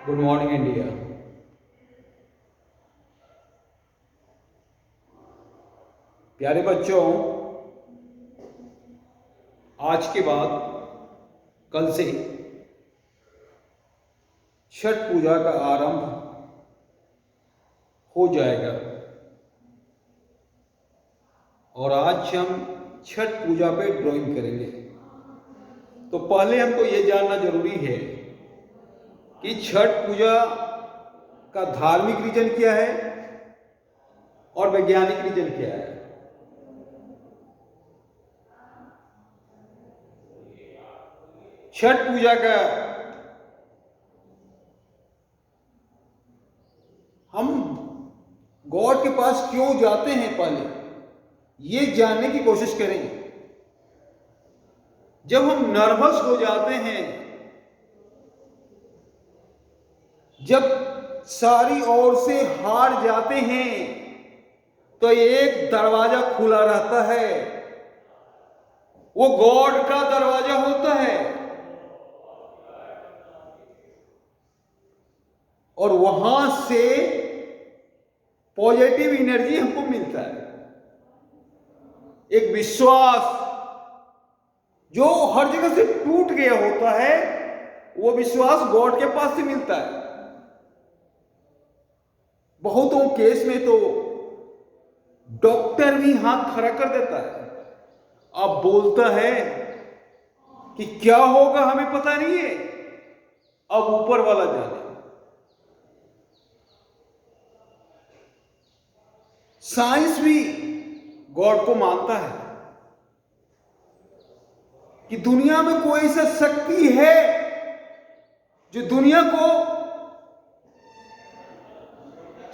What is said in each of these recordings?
Good morning India. प्यारे बच्चों, आज के बाद कल से छठ पूजा का आरंभ हो जाएगा और आज हम छठ पूजा पे ड्राइंग करेंगे। तो पहले हमको ये जानना जरूरी है कि छठ पूजा का धार्मिक रीजन क्या है और वैज्ञानिक रीजन क्या है। छठ पूजा का हम गॉड के पास क्यों जाते हैं, पहले ये जानने की कोशिश करें। जब हम नर्वस हो जाते हैं, जब सारी ओर से हार जाते हैं, तो एक दरवाजा खुला रहता है, वो गॉड का दरवाजा होता है और वहां से पॉजिटिव एनर्जी हमको मिलता है। एक विश्वास जो हर जगह से टूट गया होता है, वो विश्वास गॉड के पास से मिलता है। बहुतों केस में तो डॉक्टर भी हाथ खड़ा कर देता है, अब बोलता है कि क्या होगा हमें पता नहीं है, अब ऊपर वाला जाने। साइंस भी गॉड को मानता है कि दुनिया में कोई ऐसा शक्ति है जो दुनिया को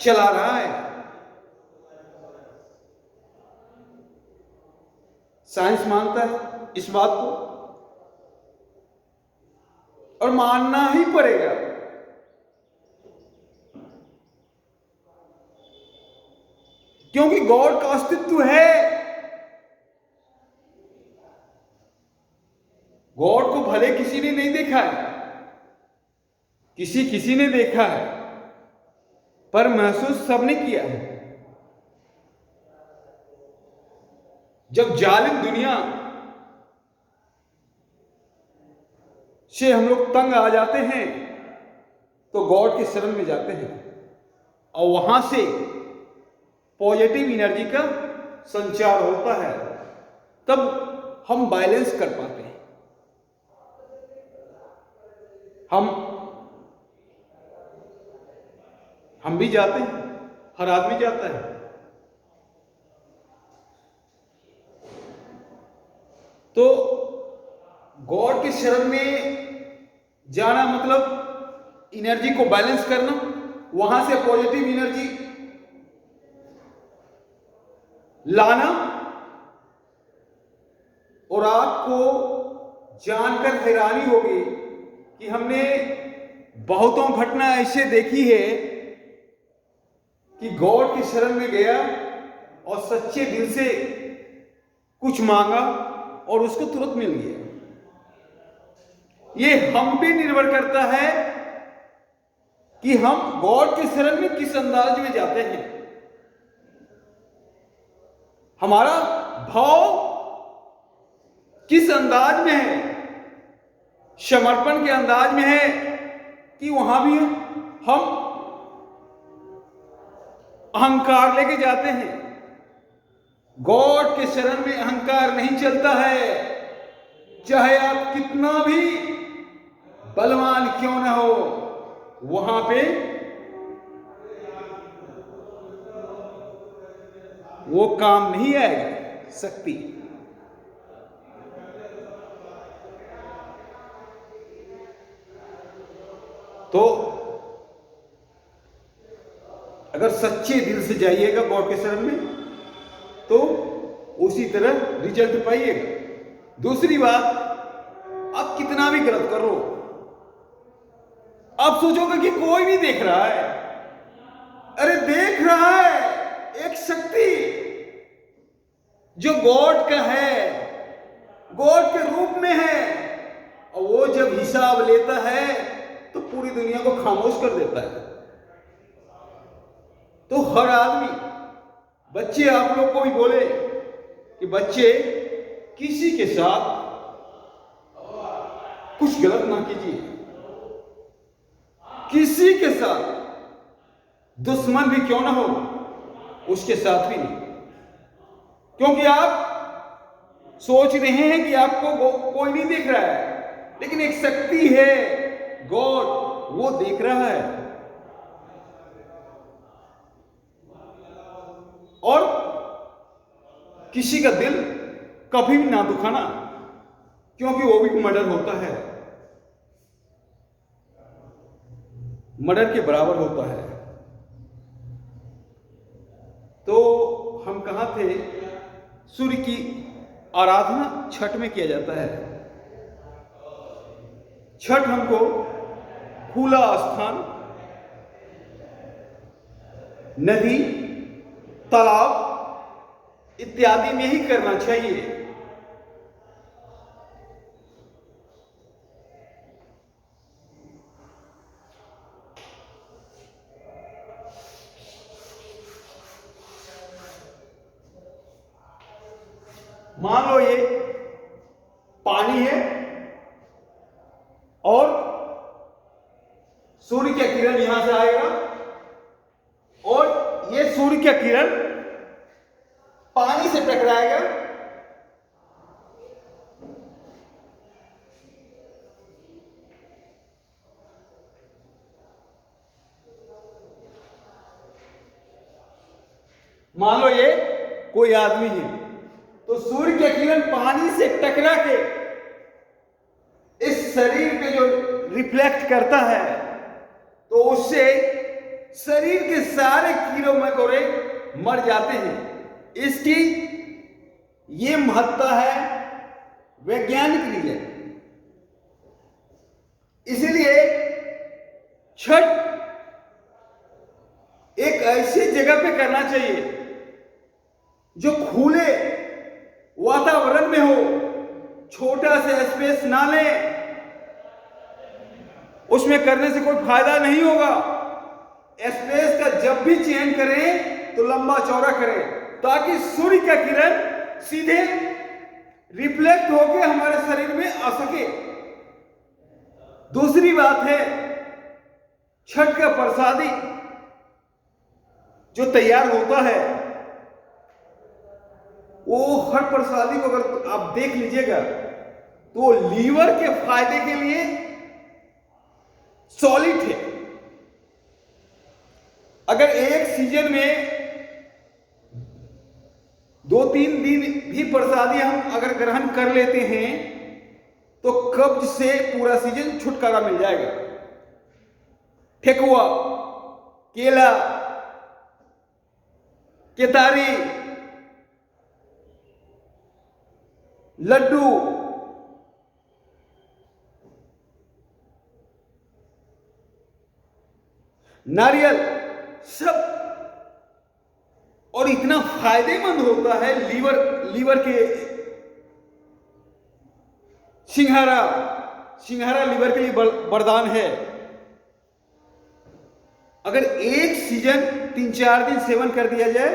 चला रहा है। साइंस मानता है इस बात को और मानना ही पड़ेगा। क्योंकि गॉड का अस्तित्व है। गॉड को भले किसी ने नहीं देखा है, किसी ने देखा है, पर महसूस सबने किया है। जब जालिम दुनिया से हम लोग तंग आ जाते हैं तो गॉड के शरण में जाते हैं और वहां से पॉजिटिव एनर्जी का संचार होता है, तब हम बैलेंस कर पाते हैं। हम भी जाते हैं, हर आदमी जाता है। तो गॉड के शरण में जाना मतलब एनर्जी को बैलेंस करना, वहां से पॉजिटिव एनर्जी लाना। और आपको जानकर हैरानी होगी कि हमने बहुतों घटना ऐसे देखी है कि गॉड की शरण में गया और सच्चे दिल से कुछ मांगा और उसको तुरंत मिल गया। ये हम पे निर्भर करता है कि हम गॉड के शरण में किस अंदाज में जाते हैं। हमारा भाव किस अंदाज में है, समर्पण के अंदाज में है कि वहां भी हम अहंकार लेके जाते हैं। गॉड के शरण में अहंकार नहीं चलता है, चाहे आप कितना भी बलवान क्यों न हो, वहां पे वो काम नहीं आएगा शक्ति। तो अगर सच्चे दिल से जाइएगा गॉड के शरण में तो उसी तरह रिजल्ट पाइएगा। दूसरी बात, आप कितना भी गलत करो, आप सोचोगे कि कोई नहीं देख रहा है। अरे देख रहा है, एक शक्ति जो गॉड का है, गॉड के रूप में है, और वो जब हिसाब लेता है तो पूरी दुनिया को खामोश कर देता है। तो हर आदमी, बच्चे आप लोग को भी बोले कि बच्चे किसी के साथ कुछ गलत ना कीजिए, किसी के साथ दुश्मन भी क्यों ना हो उसके साथ भी नहीं, क्योंकि आप सोच रहे हैं कि आपको कोई नहीं देख रहा है, लेकिन एक शक्ति है, गॉड, वो देख रहा है। और किसी का दिल कभी भी ना दुखाना, क्योंकि वो भी मर्डर होता है, मर्डर के बराबर होता है। तो हम कहां थे? सूर्य की आराधना छठ में किया जाता है। छठ हमको खुला स्थान, नदी, तालाब इत्यादि में ही करना चाहिए। मान लो ये पानी है और सूर्य का किरण यहां से आएगा और ये सूर्य का किरण पानी से टकराएगा, मान लो ये कोई आदमी है, तो सूर्य के किरण पानी से टकरा के इस शरीर पे जो रिफ्लेक्ट करता है, तो उससे शरीर के सारे कीड़े मकोड़े मर जाते हैं। इसकी ये महत्ता है वैज्ञानिक रीजन। इसलिए छठ एक ऐसी जगह पे करना चाहिए जो खुले वातावरण में हो, छोटा सा स्पेस ना लें, उसमें करने से कोई फायदा नहीं होगा। स्पेस का जब भी चयन करें तो लंबा चौड़ा करें, ताकि सूर्य का किरण सीधे रिफ्लेक्ट होकर हमारे शरीर में आ सके। दूसरी बात है, छठ का प्रसादी जो तैयार होता है, वो हर प्रसादी को अगर आप देख लीजिएगा तो लीवर के फायदे के लिए सॉलिड है। अगर एक सीजन में 2-3 दिन भी प्रसादी हम अगर ग्रहण कर लेते हैं तो कब्ज से पूरा सीजन छुटकारा मिल जाएगा। ठेकुआ, केला, केतारी, लड्डू, नारियल, सब, और इतना फायदेमंद होता है लीवर के। सिंघारा लीवर के लिए वरदान है। अगर एक सीजन 3-4 दिन सेवन कर दिया जाए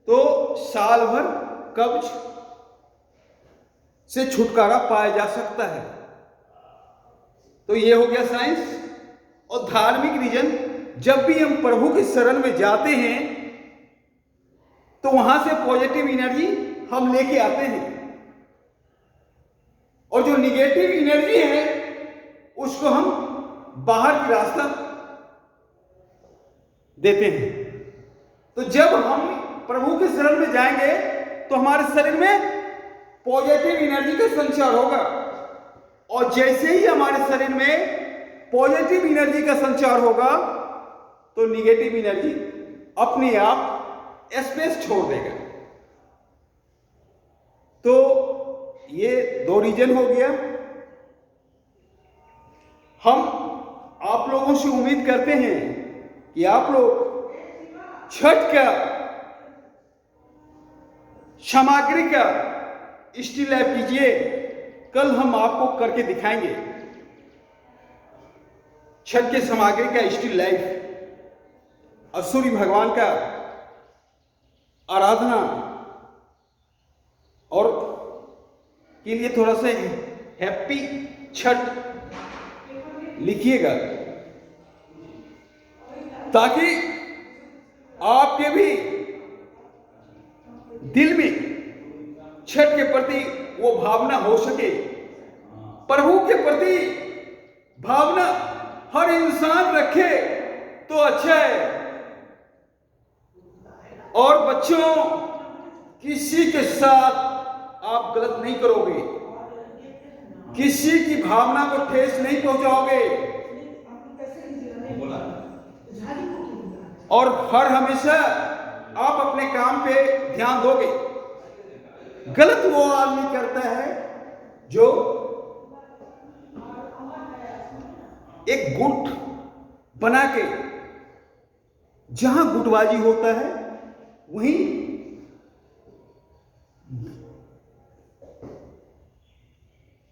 तो साल भर कब्ज से छुटकारा पाया जा सकता है। तो ये हो गया साइंस। और धार्मिक रीजन, जब भी हम प्रभु के शरण में जाते हैं तो वहां से पॉजिटिव एनर्जी हम लेके आते हैं, और जो निगेटिव एनर्जी है उसको हम बाहर की रास्ता देते हैं। तो जब हम प्रभु के शरण में जाएंगे तो हमारे शरीर में पॉजिटिव एनर्जी का संचार होगा, और जैसे ही हमारे शरीर में पॉजिटिव एनर्जी का संचार होगा तो निगेटिव एनर्जी अपने आप स्पेस छोड़ देगा। तो ये 2 रीजन हो गया। हम आप लोगों से उम्मीद करते हैं कि आप लोग छठ का सामग्री का स्टिल लैब कीजिए। कल हम आपको करके दिखाएंगे। छठ के सामग्री का स्टिल लाइफ और सूर्य भगवान का आराधना और के लिए थोड़ा सा हैप्पी छठ लिखिएगा, ताकि आपके भी दिल में छठ के प्रति वो भावना हो सके। प्रभु के प्रति भावना हर इंसान रखे तो अच्छा है। और बच्चों, किसी के साथ आप गलत नहीं करोगे, किसी की भावना को ठेस नहीं पहुंचाओगे और हर हमेशा आप अपने काम पे ध्यान दोगे। गलत वो आदमी करता है जो एक गुट बना के, जहां गुटबाजी होता है वहीं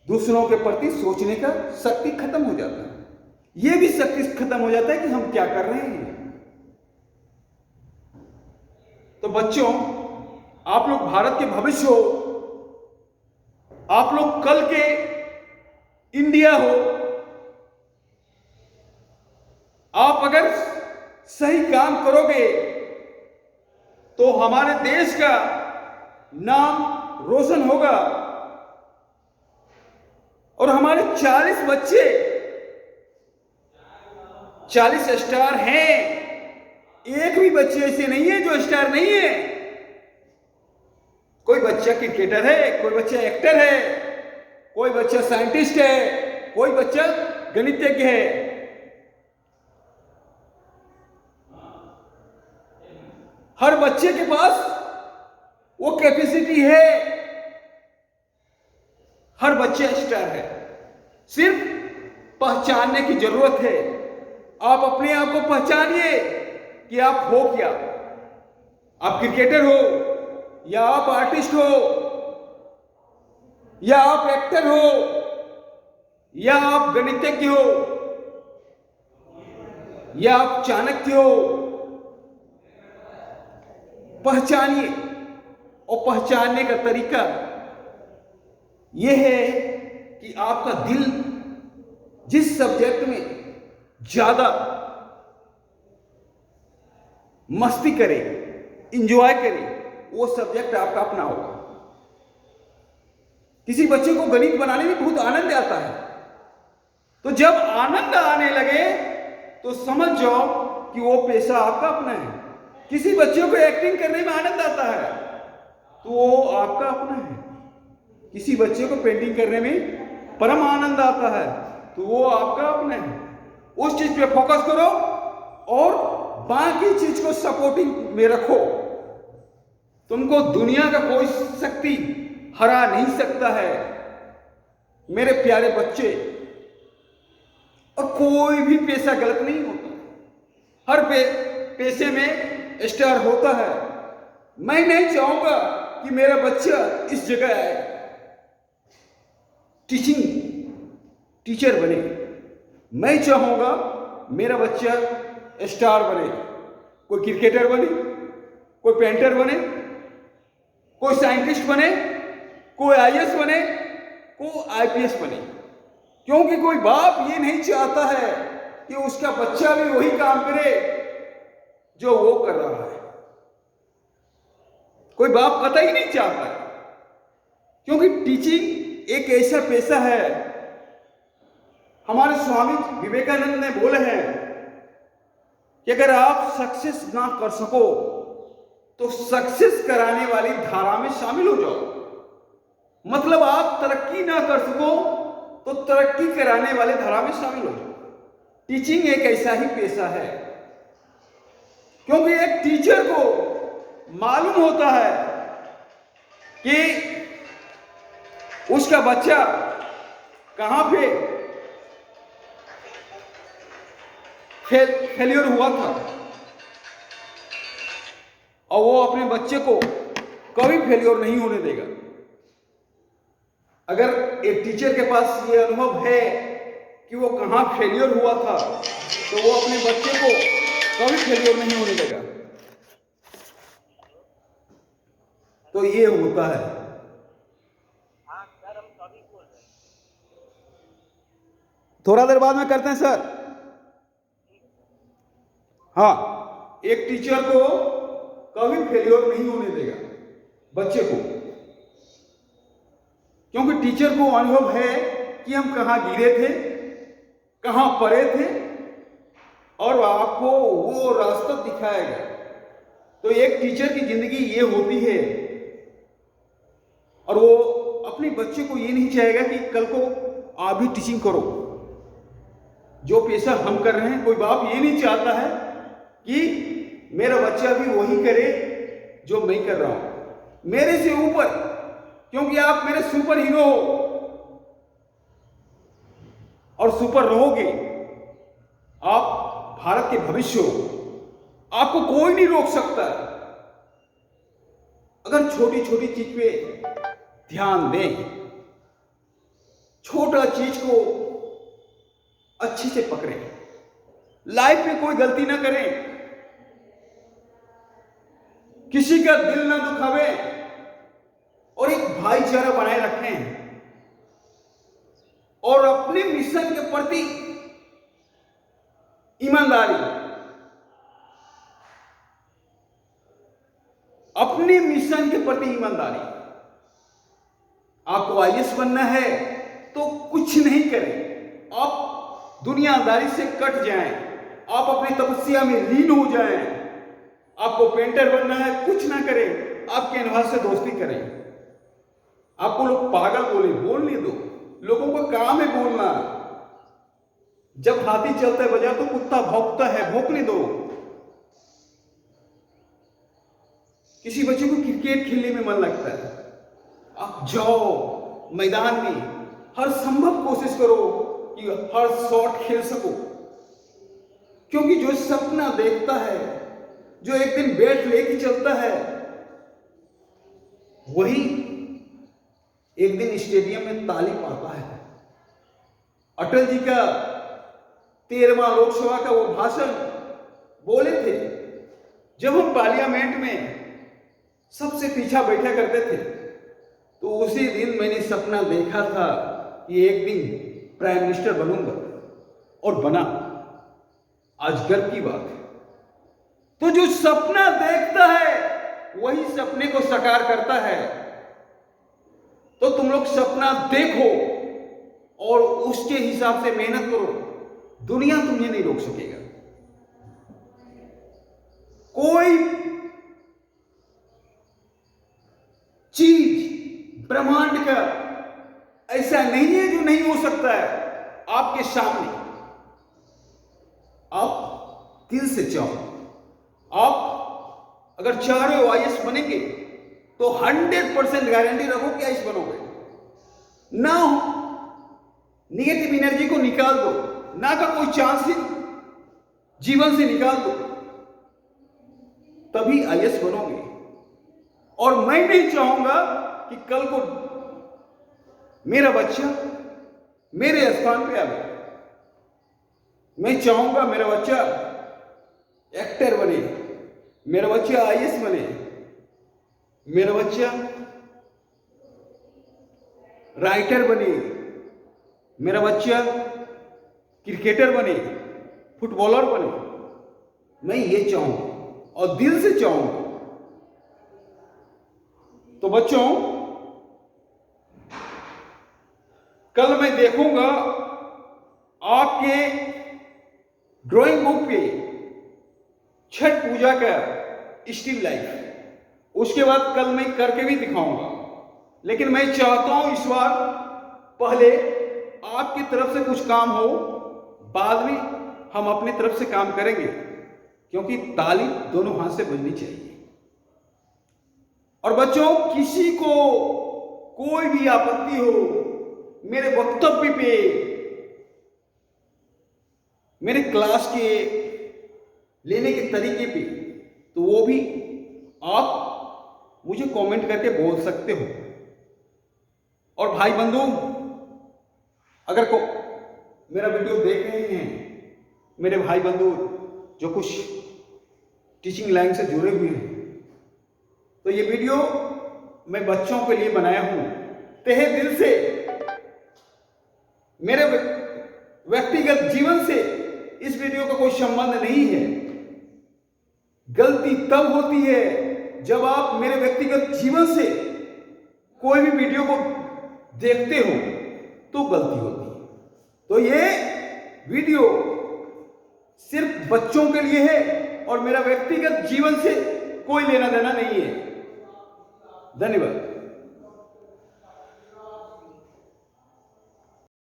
दूसरों के प्रति सोचने का शक्ति खत्म हो जाता है। यह भी शक्ति खत्म हो जाता है कि हम क्या कर रहे हैं। तो बच्चों, आप लोग भारत के भविष्य हो, आप लोग कल के इंडिया हो। आप अगर सही काम करोगे तो हमारे देश का नाम रोशन होगा। और हमारे 40 बच्चे 40 स्टार हैं। एक भी बच्चे ऐसे नहीं है जो स्टार नहीं है। कोई बच्चा क्रिकेटर है, कोई बच्चा एक्टर है, कोई बच्चा साइंटिस्ट है, कोई बच्चा गणितज्ञ है। हर बच्चे के पास वो कैपेसिटी है। हर बच्चा स्टार है। सिर्फ पहचानने की जरूरत है। आप अपने आप को पहचानिए कि आप हो क्या। आप क्रिकेटर हो, या आप आर्टिस्ट हो, या आप एक्टर हो, या आप गणितज्ञ हो, या आप चाणक्य हो। पहचानिए। और पहचानने का तरीका यह है कि आपका दिल जिस सब्जेक्ट में ज्यादा मस्ती करे, इंजॉय करे, वो सब्जेक्ट आपका अपना होगा। किसी बच्चे को गणित बनाने में बहुत आनंद आता है, तो जब आनंद आने लगे तो समझ जाओ कि वो पेशा आपका अपना है। किसी बच्चे को एक्टिंग करने में आनंद आता है तो वो आपका अपना है। किसी बच्चे को पेंटिंग करने में परम आनंद आता है तो वो आपका अपना है। उस चीज पे फोकस करो और बाकी चीज को सपोर्टिंग में रखो। तुमको दुनिया का कोई शक्ति हरा नहीं सकता है मेरे प्यारे बच्चे। और कोई भी पेशा गलत नहीं होता। हर पेशे में स्टार होता है। मैं नहीं चाहूंगा कि मेरा बच्चा इस जगह आए, टीचर बने। मैं चाहूंगा मेरा बच्चा स्टार बने। कोई क्रिकेटर बने, कोई पेंटर बने, कोई साइंटिस्ट बने, कोई आईएएस बने, कोई आईपीएस बने। क्योंकि कोई बाप ये नहीं चाहता है कि उसका बच्चा भी वही काम करे जो वो कर रहा है। कोई बाप कतई नहीं चाहता है। क्योंकि टीचिंग एक ऐसा पेशा है। हमारे स्वामी विवेकानंद ने बोले हैं कि अगर आप सक्सेस ना कर सको तो सक्सेस कराने वाली धारा में शामिल हो जाओ। मतलब आप तरक्की ना कर सको तो तरक्की कराने वाले धारा में शामिल हो जाओ। टीचिंग एक ऐसा ही पेशा है। क्योंकि एक टीचर को मालूम होता है कि उसका बच्चा कहां पे फेलियर हुआ था और वो अपने बच्चे को कभी फेलियर नहीं होने देगा। अगर एक टीचर के पास ये अनुभव है कि वो कहाँ फेलियर हुआ था, तो वो अपने बच्चे को कभी फेलियर नहीं होने देगा। तो ये होता है। थोड़ा देर बाद में करते हैं सर। हाँ, एक टीचर को कभी फेलियर नहीं होने देगा बच्चे को, क्योंकि टीचर को अनुभव है कि हम कहाँ गिरे थे, कहाँ पड़े थे, और आपको वो रास्ता दिखाएगा। तो एक टीचर की जिंदगी ये होती है, और वो अपने बच्चे को ये नहीं चाहेगा कि कल को आप भी टीचिंग करो। जो पेशा हम कर रहे हैं, कोई बाप ये नहीं चाहता है कि मेरा बच्चा भी वही करे जो मैं कर रहा हूं, मेरे से ऊपर, क्योंकि आप मेरे सुपर हीरो हो और सुपर रहोगे। आप भारत के भविष्य हो, आपको कोई नहीं रोक सकता अगर छोटी छोटी चीज पे ध्यान दें, छोटा चीज को अच्छे से पकड़ें, लाइफ में कोई गलती ना करें, किसी का दिल ना दुखावे, और एक भाईचारा बनाए रखें, और अपने मिशन के प्रति ईमानदारी, अपने मिशन के प्रति ईमानदारी। आपको आईएएस बनना है तो कुछ नहीं करें, आप दुनियादारी से कट जाएं, आप अपनी तपस्या में लीन हो जाएं। आपको पेंटर बनना है, कुछ ना करें, आप कैनवास से दोस्ती करें। आपको लोग पागल बोलने दो, लोगों का काम है बोलना। जब हाथी चलता है बाजार तो कुत्ता भौंकता है, भौंकने दो। किसी बच्चे को क्रिकेट खेलने में मन लगता है, आप जाओ मैदान में, हर संभव कोशिश करो कि हर शॉट खेल सको, क्योंकि जो सपना देखता है, जो एक दिन बैट लेके चलता है, वही एक दिन स्टेडियम में ताली पाता है। अटल जी का 13वां लोकसभा का वो भाषण बोले थे, जब हम पार्लियामेंट में सबसे पीछा बैठा करते थे, तो उसी दिन मैंने सपना देखा था कि एक दिन प्राइम मिनिस्टर बनूंगा, और बना। आज गर्व की बात है। तो जो सपना देखता है वही सपने को साकार करता है। तो तुम लोग सपना देखो और उसके हिसाब से मेहनत करो, दुनिया तुम्हें नहीं रोक सकेगा। कोई चीज ब्रह्मांड का ऐसा नहीं है जो नहीं हो सकता है आपके सामने। आप दिल से चाहो, आप अगर चाह रहे हो आईएएस बनेंगे तो 100% गारंटी रखो कि आईएएस बनोगे। ना हो, निगेटिव एनर्जी को निकाल दो, ना का कोई चांस ही जीवन से निकाल दो, तभी आईएएस बनोगे। और मैं नहीं चाहूंगा कि कल को मेरा बच्चा मेरे स्थान पे आवे। मैं चाहूंगा मेरा बच्चा एक्टर बने, मेरा बच्चा आईएएस बने, मेरा बच्चा राइटर बने, मेरा बच्चा क्रिकेटर बने, फुटबॉलर बने। मैं ये चाहूंगा और दिल से चाहूंगा। तो बच्चों, कल मैं देखूंगा आपके ड्राइंग बुक पे छठ पूजा का स्टिल लाइफ। उसके बाद कल मैं करके भी दिखाऊंगा, लेकिन मैं चाहता हूं इस बार पहले आपकी तरफ से कुछ काम हो, बाद में हम अपनी तरफ से काम करेंगे, क्योंकि ताली दोनों हाथ से बजनी चाहिए। और बच्चों, किसी को कोई भी आपत्ति हो मेरे वक्तव्य पे, मेरे क्लास के लेने के तरीके पे, तो वो भी आप मुझे कमेंट करके बोल सकते हो। और भाई बंधु, अगर मेरा वीडियो देख रहे हैं मेरे भाई बंधु जो कुछ टीचिंग लाइन से जुड़े हुए हैं, तो ये वीडियो मैं बच्चों के लिए बनाया हूं। तहे दिल से, मेरे व्यक्तिगत जीवन से इस वीडियो का कोई संबंध नहीं है। गलती तब होती है जब आप मेरे व्यक्तिगत जीवन से कोई भी वीडियो को देखते हो तो गलती होती है। तो ये वीडियो सिर्फ बच्चों के लिए है और मेरा व्यक्तिगत जीवन से कोई लेना देना नहीं है। धन्यवाद।